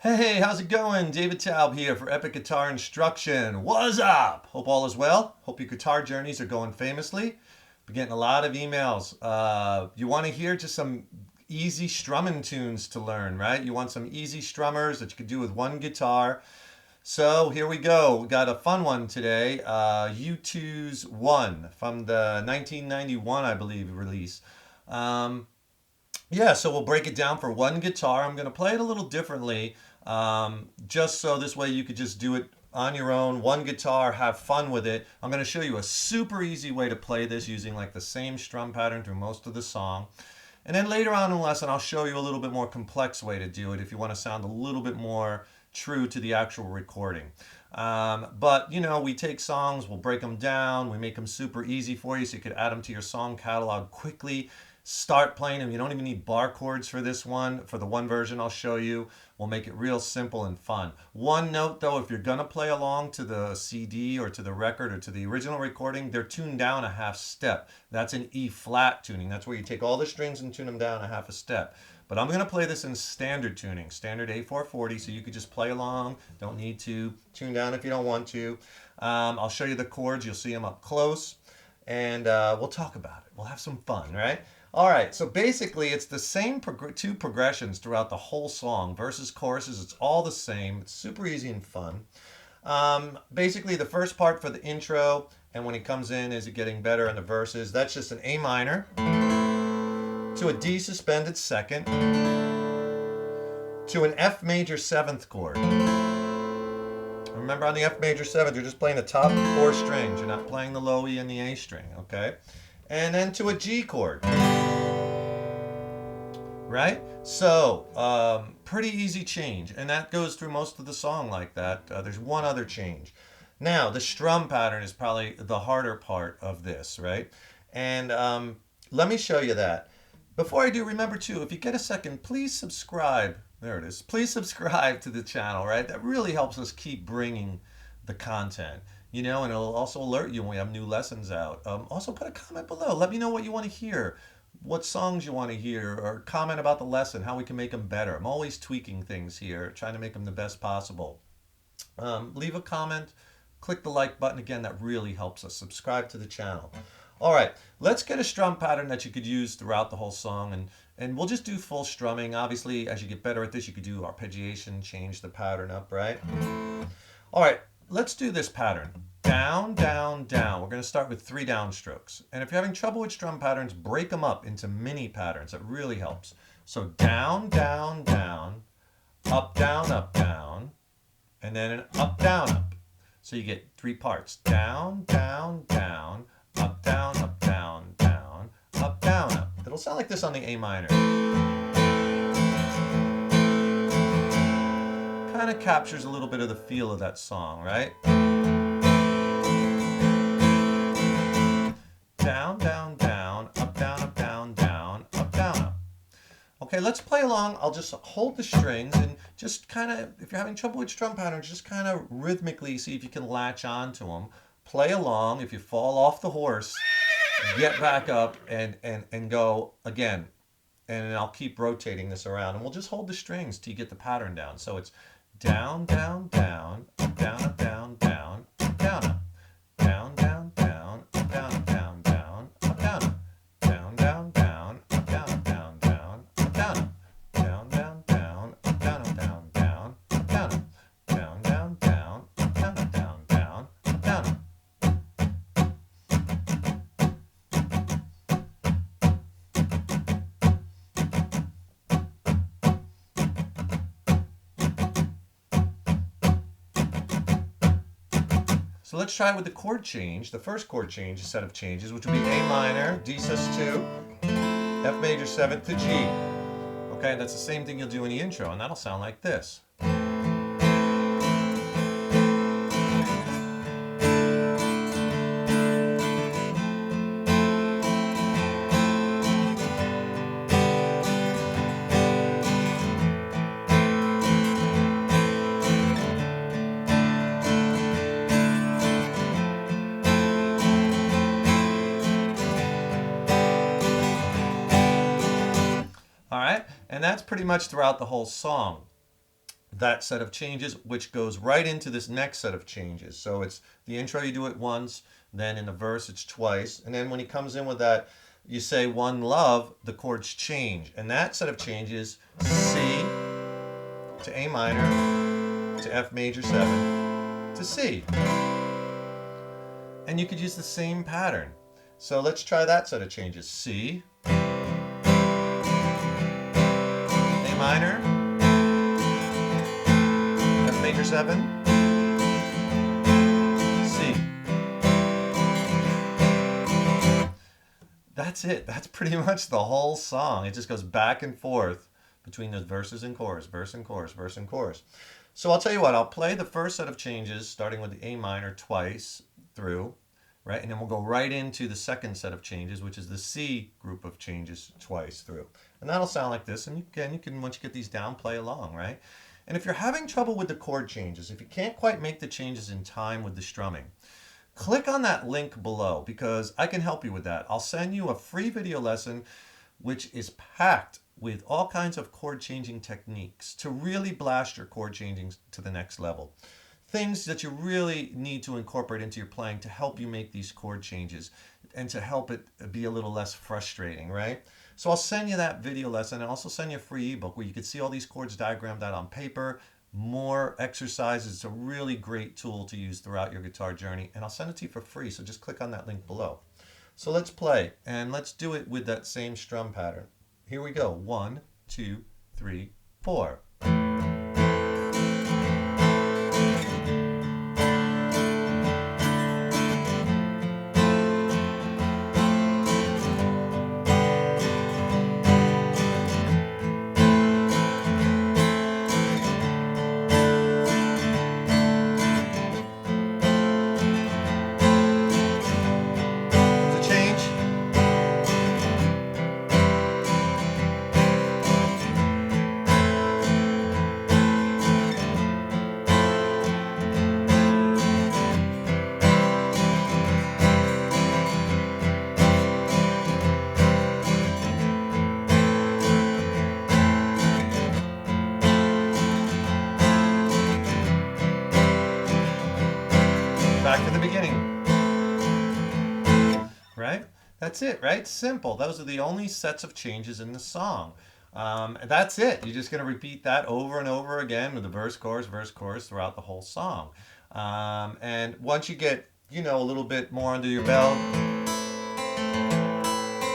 Hey, how's it going? David Taub here for Epic Guitar Instruction. What's up? Hope all is well. Hope your guitar journeys are going famously. Been getting a lot of emails. You want to hear just some easy strumming tunes to learn, right? You want some easy strummers that you could do with one guitar. So here we go. We got a fun one today. U2's One from the 1991, I believe, release. Um, yeah, so we'll break it down for one guitar. I'm going to play it a little differently, just so this way you could just do it on your own, one guitar, have fun with it. I'm going to show you a super easy way to play this using like the same strum pattern through most of the song. And then later on in the lesson, I'll show you a little bit more complex way to do it if you want to sound a little bit more true to the actual recording. But you know, we take songs, we'll break them down, we make them super easy for you so you could add them to your song catalog quickly. Start playing them. You don't even need bar chords for this one. For the one version I'll show you, we'll make it real simple and fun. One note though, if you're gonna play along to the CD or to the record or to the original recording, they're tuned down a half step. That's an E flat tuning. That's where you take all the strings and tune them down a half a step. But I'm gonna play this in standard tuning, standard A440, so you could just play along. Don't need to tune down if you don't want to. I'll show you the chords. You'll see them up close, and we'll talk about it. We'll have some fun, right? All right, so basically it's the same two progressions throughout the whole song. Verses, choruses, it's all the same. It's super easy and fun. Basically the first part for the intro, and when it comes in, is it getting better in the verses? That's just an A minor to a D suspended second to an F major seventh chord. Remember on the F major seventh, you're just playing the top four strings. You're not playing the low E and the A string, okay? And then to a G chord. Right? So, pretty easy change. And that goes through most of the song like that. There's one other change. Now, the strum pattern is probably the harder part of this, right? And let me show you that. Before I do, remember too, if you get a second, please subscribe. There it is. Please subscribe to the channel, right? That really helps us keep bringing the content. You know, and it'll also alert you when we have new lessons out. Also, put a comment below. Let me know what you want to hear, what songs you want to hear, or comment about the lesson, how we can make them better. I'm always tweaking things here, trying to make them the best possible. Leave a comment, click the like button. Again, that really helps us. Subscribe to the channel. All right, let's get a strum pattern that you could use throughout the whole song, and we'll just do full strumming. Obviously, as you get better at this, you could do arpeggiation, change the pattern up, right? All right, let's do this pattern. Down, down, down. We're going to start with 3 downstrokes. And if you're having trouble with strum patterns, break them up into mini patterns. That really helps. So down, down, down, up, down, and then an up, down, up. So you get 3 parts. Down, down, down, up, down, down, up, down, up. It'll sound like this on the A minor. Kind of captures a little bit of the feel of that song, right? Down, down, down, up, down, up, down, up. Okay, let's play along. I'll just hold the strings and just kind of, if you're having trouble with strum patterns, just kind of rhythmically see if you can latch on to them. Play along. If you fall off the horse, get back up and go again. And I'll keep rotating this around. And we'll just hold the strings till you get the pattern down. So it's down, down, down, up, down, up, down, up, down, up. Down, down, down, up, down, up, down, up, down, up. Down, down, down, up, down, up, down, up, down, up. Down, down, down, up, down, up, down, up, down, up. Down, down, down, up, down, up, down, up, down, up. So let's try with the chord change. The first chord change, a set of changes, which would be A minor, D sus2, F major 7th to G. Okay, that's the same thing you'll do in the intro, and that'll sound like this. All right, and that's pretty much throughout the whole song. that set of changes, which goes right into this next set of changes. So it's the intro, you do it once, then in the verse it's twice, and then when he comes in with that, you say one love, the chords change. And that set of changes, C to A minor to F major 7 to C. And you could use the same pattern. So let's try that set of changes. C, A minor, F major 7, C. That's it. That's pretty much the whole song. It just goes back and forth between those verses and chorus, verse and chorus, verse and chorus. So I'll tell you what, I'll play the first set of changes starting with the A minor twice through, right? And then we'll go right into the second set of changes, which is the C group of changes twice through. And that'll sound like this. And again, you can, once you get these down, play along, right? And if you're having trouble with the chord changes, if you can't quite make the changes in time with the strumming, click on that link below because I can help you with that. I'll send you a free video lesson which is packed with all kinds of chord changing techniques to really blast your chord changing to the next level. Things that you really need to incorporate into your playing to help you make these chord changes and to help it be a little less frustrating, right? So I'll send you that video lesson and I'll also send you a free ebook where you can see all these chords diagrammed out on paper, more exercises. It's a really great tool to use throughout your guitar journey, and I'll send it to you for free, so just click on that link below. So let's play, and let's do it with that same strum pattern. Here we go. 1, 2, 3, 4. Back to the beginning. Right? That's it, right? Simple. Those are the only sets of changes in the song. That's it. You're just going to repeat that over and over again with the verse, chorus throughout the whole song. And once you get, a little bit more under your belt,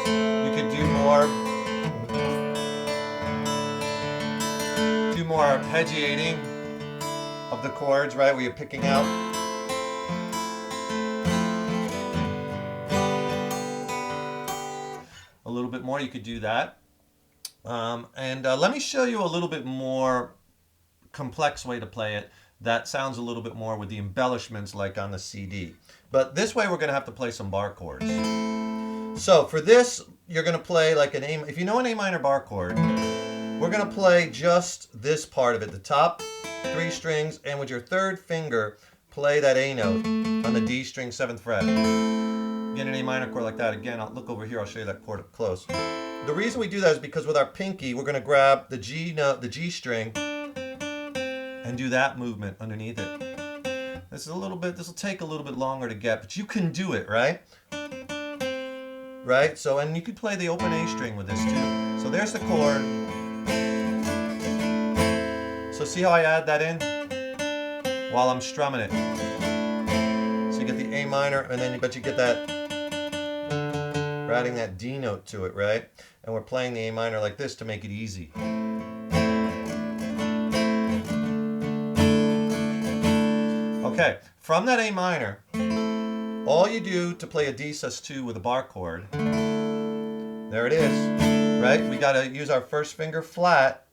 you could do more arpeggiating of the chords, right? Where you're picking out. A little bit more, you could do that. Let me show you a little bit more complex way to play it that sounds a little bit more with the embellishments like on the CD. But this way we're going to have to play some bar chords. So for this, you're going to play like an A, if you know an A minor bar chord, we're going to play just this part of it, the top 3 strings, and with your third finger, play that A note on the D string 7th fret. Get an A minor chord like that. Again, I'll look over here, I'll show you that chord up close. The reason we do that is because with our pinky, we're going to grab the G note, the G string, and do that movement underneath it. This will take a little bit longer to get, but you can do it, right? Right? So, and you could play the open A string with this too. So there's the chord. So see how I add that in while I'm strumming it. So you get the A minor, and then but you get that, we're adding that D note to it, right? And we're playing the A minor like this to make it easy. Okay, from that A minor, all you do to play a D sus2 with a bar chord, there it is, right? We got to use our first finger flat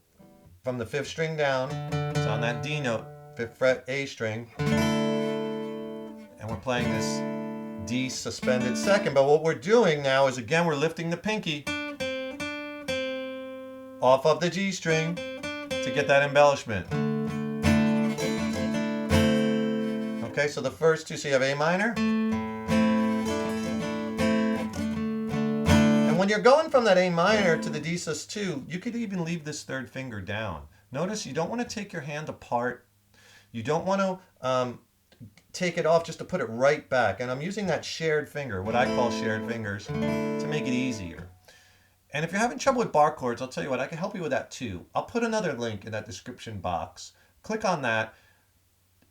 from the 5th string down. It's on that D note, 5th fret A string. And we're playing this D suspended second. But what we're doing now is, again, we're lifting the pinky off of the G string to get that embellishment. Okay, so the first two, so you have A minor. And when you're going from that A minor to the D sus2, you could even leave this third finger down. Notice you don't want to take your hand apart. You don't want to take it off just to put it right back. And I'm using that shared finger, what I call shared fingers, to make it easier. And if you're having trouble with bar chords, I'll tell you what, I can help you with that too. I'll put another link in that description box. Click on that.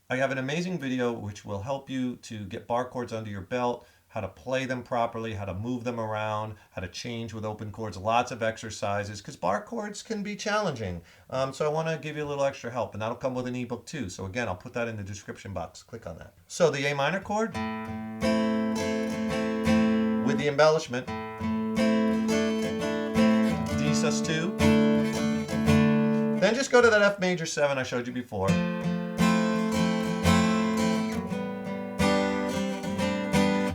I have an amazing video which will help you to get bar chords under your belt, how to play them properly, how to move them around, how to change with open chords, lots of exercises, because bar chords can be challenging. So I want to give you a little extra help, and that'll come with an ebook too. So again, I'll put that in the description box. Click on that. So the A minor chord with the embellishment, D sus2, then just go to that F major 7 I showed you before.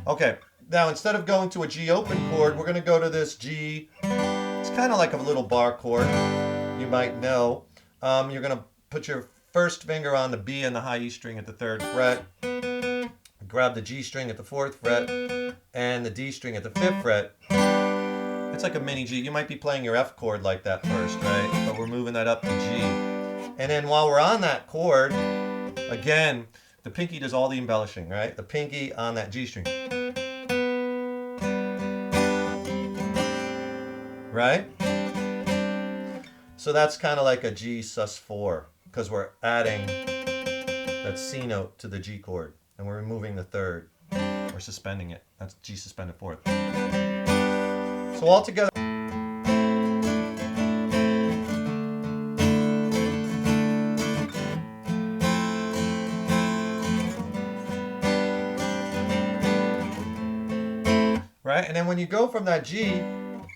Okay, now instead of going to a G open chord, we're going to go to this G. It's kind of like a little bar chord, you might know. You're going to put your first finger on the B and the high E string at the 3rd fret, grab the G string at the 4th fret, and the D string at the 5th fret. It's like a mini G. You might be playing your F chord like that first, right? But we're moving that up to G. And then while we're on that chord, again, the pinky does all the embellishing, right? The pinky on that G string. Right? So that's kind of like a G sus4 because we're adding that C note to the G chord and we're removing the 3rd. We're suspending it. That's G suspended 4th. So all together. Right? And then when you go from that G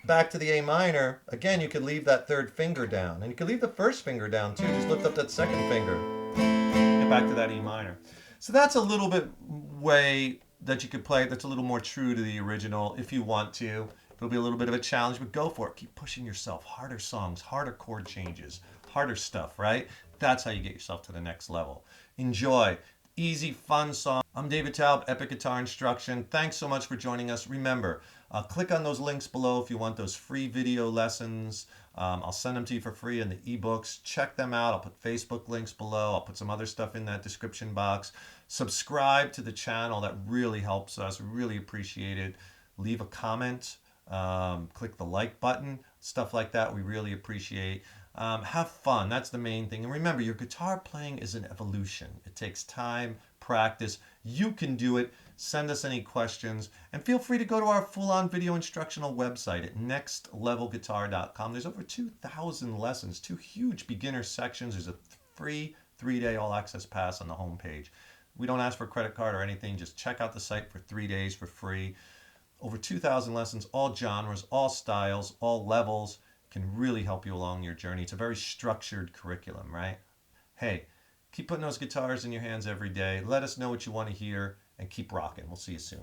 back to the A minor, again, you could leave that 3rd finger down. And you could leave the 1st finger down too. Just lift up that 2nd finger. Get back to that E minor. So that's a little bit way that you could play that's a little more true to the original if you want to. It'll be a little bit of a challenge, but go for it. Keep pushing yourself. Harder songs, harder chord changes, harder stuff, right? That's how you get yourself to the next level. Enjoy. Easy, fun song. I'm David Taub, Epic Guitar Instruction. Thanks so much for joining us. Remember, click on those links below if you want those free video lessons. I'll send them to you for free in the ebooks. Check them out. I'll put Facebook links below. I'll put some other stuff in that description box. Subscribe to the channel. That really helps us. Really appreciate it. Leave a comment. Click the like button. Stuff like that we really appreciate. Have fun. That's the main thing. And remember, your guitar playing is an evolution. It takes time, practice. You can do it. Send us any questions. And feel free to go to our full-on video instructional website at nextlevelguitar.com. There's over 2,000 lessons, 2 huge beginner sections. There's a free 3-day all-access pass on the homepage. We don't ask for a credit card or anything. Just check out the site for 3 days for free. Over 2,000 lessons, all genres, all styles, all levels. Can really help you along your journey. It's a very structured curriculum, right? Hey, keep putting those guitars in your hands every day. Let us know what you want to hear and keep rocking. We'll see you soon.